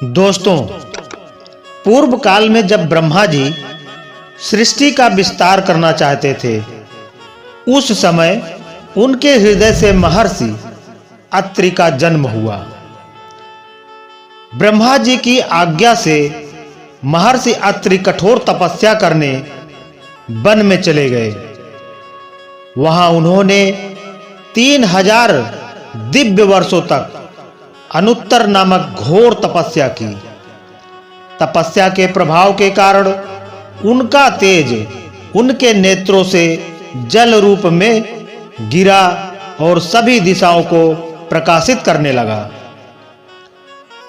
दोस्तों, पूर्व काल में जब ब्रह्मा जी सृष्टि का विस्तार करना चाहते थे, उस समय उनके हृदय से महर्षि अत्रि का जन्म हुआ। ब्रह्मा जी की आज्ञा से महर्षि अत्रि कठोर तपस्या करने वन में चले गए। वहां उन्होंने 3000 दिव्य वर्षों तक अनुत्तर नामक घोर तपस्या की। तपस्या के प्रभाव के कारण उनका तेज उनके नेत्रों से जल रूप में गिरा और सभी दिशाओं को प्रकाशित करने लगा।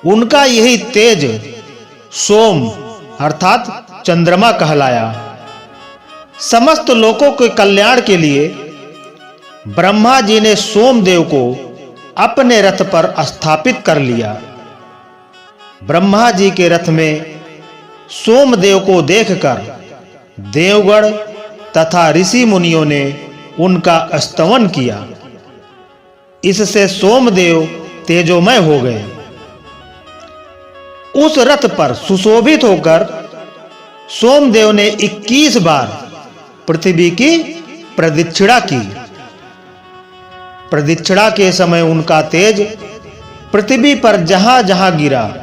उनका यही तेज सोम अर्थात चंद्रमा कहलाया। समस्त लोकों के कल्याण के लिए ब्रह्मा जी ने सोमदेव को अपने रथ पर स्थापित कर लिया। ब्रह्मा जी के रथ में सोमदेव को देखकर देवगण तथा ऋषि मुनियों ने उनका स्तवन किया। इससे सोमदेव तेजोमय हो गए। उस रथ पर सुशोभित होकर सोमदेव ने 21 बार पृथ्वी की प्रदक्षिणा की। प्रदक्षिणा के समय उनका तेज पृथ्वी पर जहां-जहां गिरा,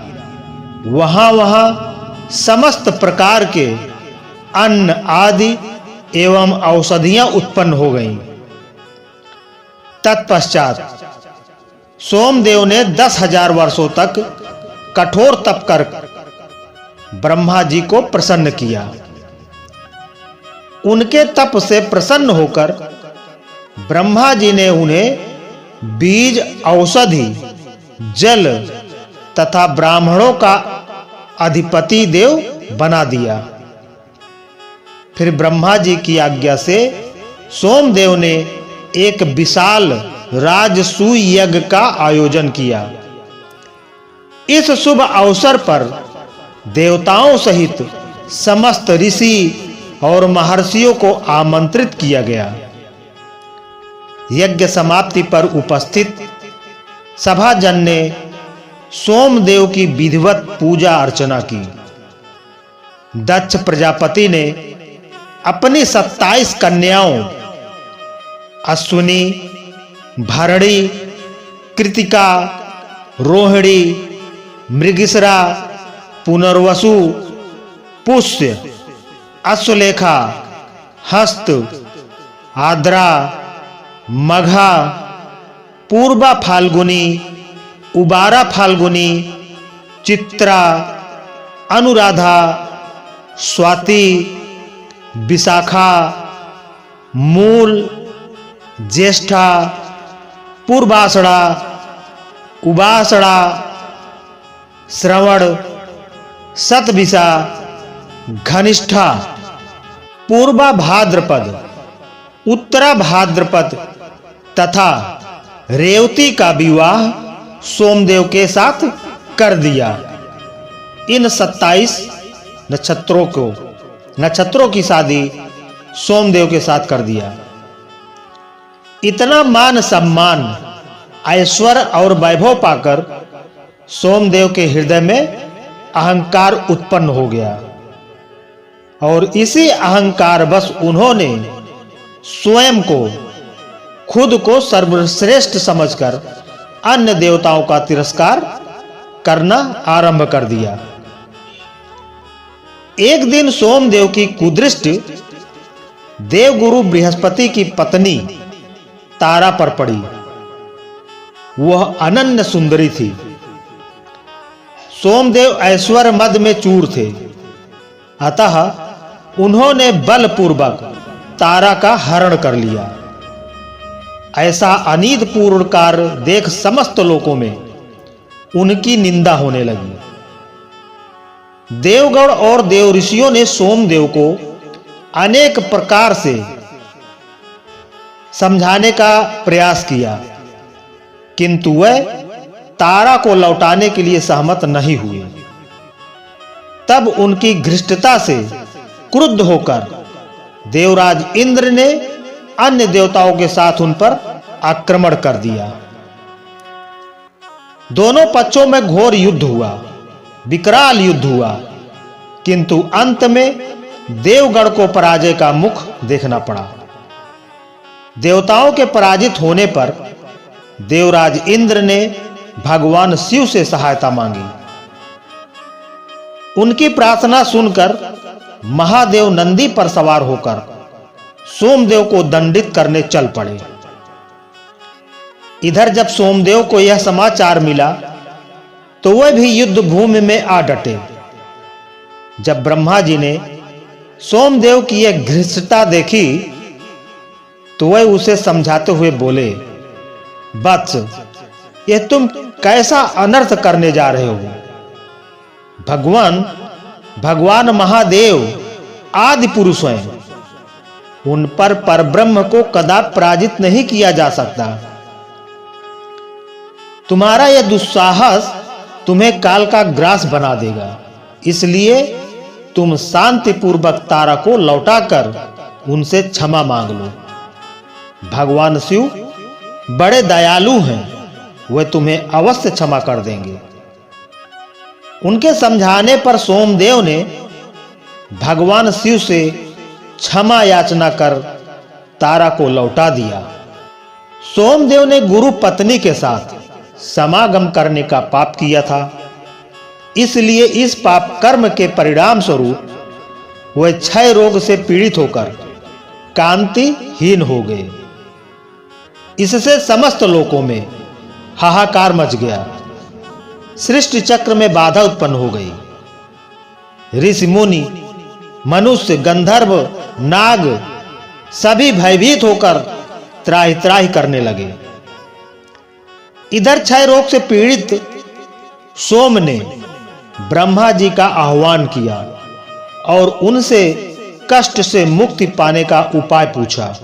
वहां-वहां समस्त प्रकार के अन्न आदि एवं औषधियां उत्पन्न हो गईं। तत्पश्चात सोमदेव ने 10,000 वर्षों तक कठोर तप कर ब्रह्मा जी को प्रसन्न किया। उनके तप से प्रसन्न होकर ब्रह्मा जी ने उन्हें बीज, औषधि, जल तथा ब्राह्मणों का अधिपति देव बना दिया। फिर ब्रह्मा जी की आज्ञा से सोमदेव ने एक विशाल राजसूय यज्ञ का आयोजन किया। इस शुभ अवसर पर देवताओं सहित समस्त ऋषि और महर्षियों को आमंत्रित किया गया। यज्ञ समाप्ति पर उपस्थित सभाजन ने सोमदेव की विधिवत पूजा अर्चना की। दक्ष प्रजापति ने अपनी 27 कन्याओं अश्विनी, भरणी, कृतिका, रोहिणी, मृगशिरा, पुनर्वसु, पुष्य, अश्वलेखा, हस्त, आद्रा, मघा, पूर्वा फाल्गुनी, उबारा फाल्गुनी, चित्रा, अनुराधा, स्वाति, विशाखा, मूल, ज्येष्ठा, पूर्वाषाढ़ा, उबाषाढ़ा, श्रवण, शतभिषा, घनिष्ठा, पूर्वा भाद्रपद, उत्तरा भाद्रपद तथा रेवती का विवाह सोमदेव के साथ कर दिया। इन 27 नक्षत्रों की शादी सोमदेव के साथ कर दिया। इतना मान सम्मान, ऐश्वर्य और वैभव पाकर सोमदेव के हृदय में अहंकार उत्पन्न हो गया और इसी अहंकार बस उन्होंने स्वयं को, खुद को सर्वश्रेष्ठ समझकर अन्य देवताओं का तिरस्कार करना आरंभ कर दिया। एक दिन सोमदेव की कुदृष्टि देवगुरु बृहस्पति की पत्नी तारा पर पड़ी। वह अनन्य सुंदरी थी। सोमदेव ऐश्वर्य मद में चूर थे, अतः उन्होंने बलपूर्वक तारा का हरण कर लिया। ऐसा अनीतिपूर्ण कार्य देख समस्त लोकों में उनकी निंदा होने लगी। देवगण और देव ऋषियों ने सोमदेव को अनेक प्रकार से समझाने का प्रयास किया, किंतु वह तारा को लौटाने के लिए सहमत नहीं हुए। तब उनकी घृष्टता से क्रुद्ध होकर देवराज इंद्र ने अन्य देवताओं के साथ उन पर आक्रमण कर दिया। दोनों पक्षों में घोर युद्ध हुआ। विकराल युद्ध हुआ, किंतु अंत में देवगण को पराजय का मुख देखना पड़ा। देवताओं के पराजित होने पर देवराज इंद्र ने भगवान शिव से सहायता मांगी। उनकी प्रार्थना सुनकर महादेव नंदी पर सवार होकर सोमदेव को दंडित करने चल पड़े। इधर जब सोमदेव को यह समाचार मिला तो वह भी युद्ध भूमि में आ डटे। जब ब्रह्मा जी ने सोमदेव की यह घृष्टता देखी तो वह उसे समझाते हुए बोले, वत्स, यह तुम कैसा अनर्थ करने जा रहे हो? भगवान महादेव आदि पुरुष हैं, उन पर परब्रह्म को कदापि पराजित नहीं किया जा सकता। तुम्हारा यह दुस्साहस तुम्हें काल का ग्रास बना देगा, इसलिए तुम शांतिपूर्वक तारा को लौटाकर उनसे क्षमा मांग लो। भगवान शिव बड़े दयालु हैं, वे तुम्हें अवश्य क्षमा कर देंगे। उनके समझाने पर सोमदेव ने भगवान शिव से क्षमा याचना कर तारा को लौटा दिया। सोमदेव ने गुरु पत्नी के साथ समागम करने का पाप किया था, इसलिए इस पाप कर्म के परिणाम स्वरूप वे क्षय रोग से पीड़ित होकर कांतिहीन हो गए। इससे समस्त लोकों में हाहाकार मच गया। सृष्टि चक्र में बाधा उत्पन्न हो गई। ऋषि मुनि, मनुष्य, गंधर्व, नाग सभी भयभीत होकर त्राहि त्राहि करने लगे। इधर क्षय रोग से पीड़ित सोम ने ब्रह्मा जी का आह्वान किया और उनसे कष्ट से मुक्ति पाने का उपाय पूछा।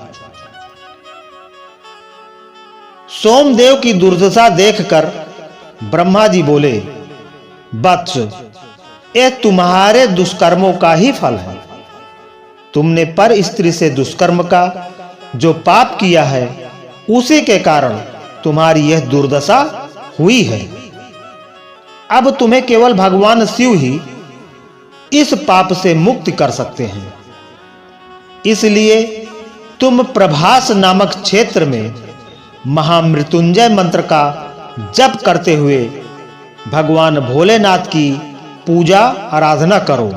सोमदेव की दुर्दशा देखकर ब्रह्मा जी बोले, वत्स, यह तुम्हारे दुष्कर्मों का ही फल है। तुमने पर स्त्री से दुष्कर्म का जो पाप किया है, उसी के कारण तुम्हारी यह दुर्दशा हुई है। अब तुम्हें केवल भगवान शिव ही इस पाप से मुक्ति कर सकते हैं। इसलिए तुम प्रभास नामक क्षेत्र में महामृत्युंजय मंत्र का जप करते हुए भगवान भोलेनाथ की पूजा आराधना करो।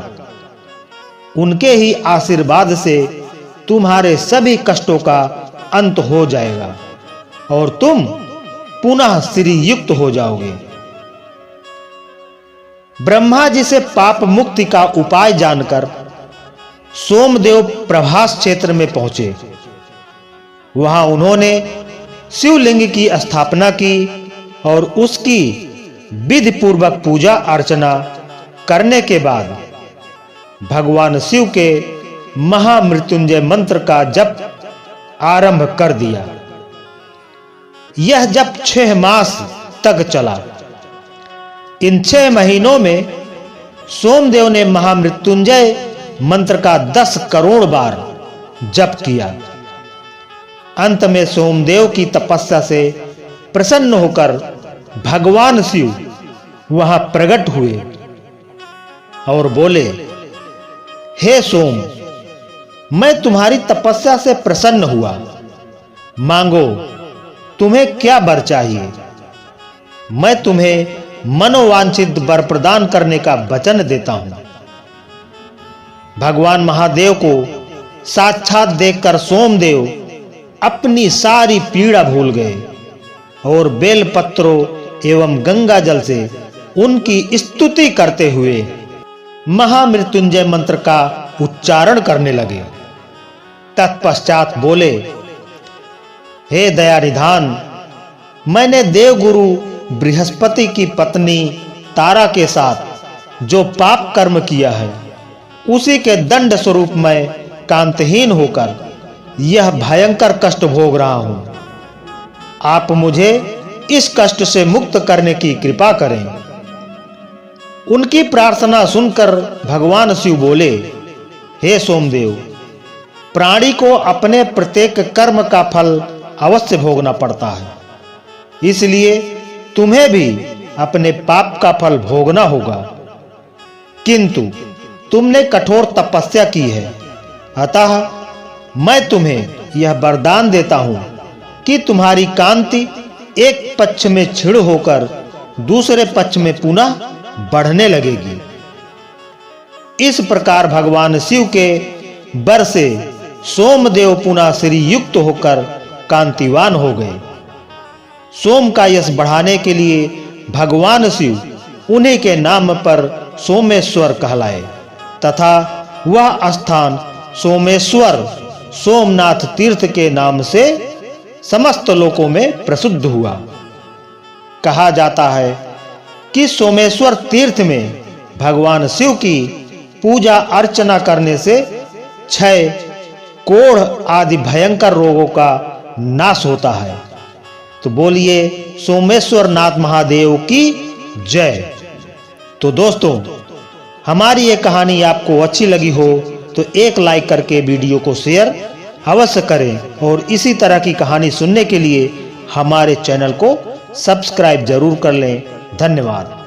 उनके ही आशीर्वाद से तुम्हारे सभी कष्टों का अंत हो जाएगा और तुम पुनः श्री युक्त हो जाओगे। ब्रह्मा जी से पाप मुक्ति का उपाय जानकर सोमदेव प्रभास क्षेत्र में पहुंचे। वहां उन्होंने शिवलिंग की स्थापना की और उसकी विधि पूर्वक पूजा अर्चना करने के बाद भगवान शिव के महामृत्युंजय मंत्र का जप आरंभ कर दिया। यह जप 6 मास तक चला। इन 6 महीनों में सोमदेव ने महामृत्युंजय मंत्र का 10 करोड़ बार जप किया। अंत में सोमदेव की तपस्या से प्रसन्न होकर भगवान शिव वहां प्रकट हुए और बोले, हे सोम, मैं तुम्हारी तपस्या से प्रसन्न हुआ। मांगो, तुम्हें क्या वर चाहिए? मैं तुम्हें मनोवांछित वर प्रदान करने का वचन देता हूं। भगवान महादेव को साक्षात देखकर सोमदेव अपनी सारी पीड़ा भूल गए और बेल पत्रों एवं गंगा जल से उनकी स्तुति करते हुए महामृत्युंजय मंत्र का उच्चारण करने लगे। तत्पश्चात बोले, हे दया निधान, मैंने देवगुरु बृहस्पति की पत्नी तारा के साथ जो पाप कर्म किया है, उसी के दंड स्वरूप मैं कांतहीन होकर यह भयंकर कष्ट भोग रहा हूं। आप मुझे इस कष्ट से मुक्त करने की कृपा करें। उनकी प्रार्थना सुनकर भगवान शिव बोले, हे सोमदेव, प्राणी को अपने प्रत्येक कर्म का फल अवश्य भोगना पड़ता है, इसलिए तुम्हें भी अपने पाप का फल भोगना होगा। किंतु तुमने कठोर तपस्या की है, अतः मैं तुम्हें यह वरदान देता हूं कि तुम्हारी कांति एक पक्ष में क्षीण होकर दूसरे पक्ष में पुनः बढ़ने लगेगी। इस प्रकार भगवान शिव के वर से सोमदेव पुनः श्री युक्त होकर कांतिवान हो गए। सोम का यश बढ़ाने के लिए भगवान शिव उन्हीं के नाम पर सोमेश्वर कहलाए तथा वह स्थान सोमेश्वर सोमनाथ तीर्थ के नाम से समस्त लोकों में प्रसिद्ध हुआ। कहा जाता है कि सोमेश्वर तीर्थ में भगवान शिव की पूजा अर्चना करने से क्षय, कोढ़ आदि भयंकर रोगों का नाश होता है। तो बोलिए सोमेश्वर नाथ महादेव की जय। तो दोस्तों, हमारी ये कहानी आपको अच्छी लगी हो तो एक लाइक करके वीडियो को शेयर अवश्य करें और इसी तरह की कहानी सुनने के लिए हमारे चैनल को सब्सक्राइब जरूर कर लें। धन्यवाद।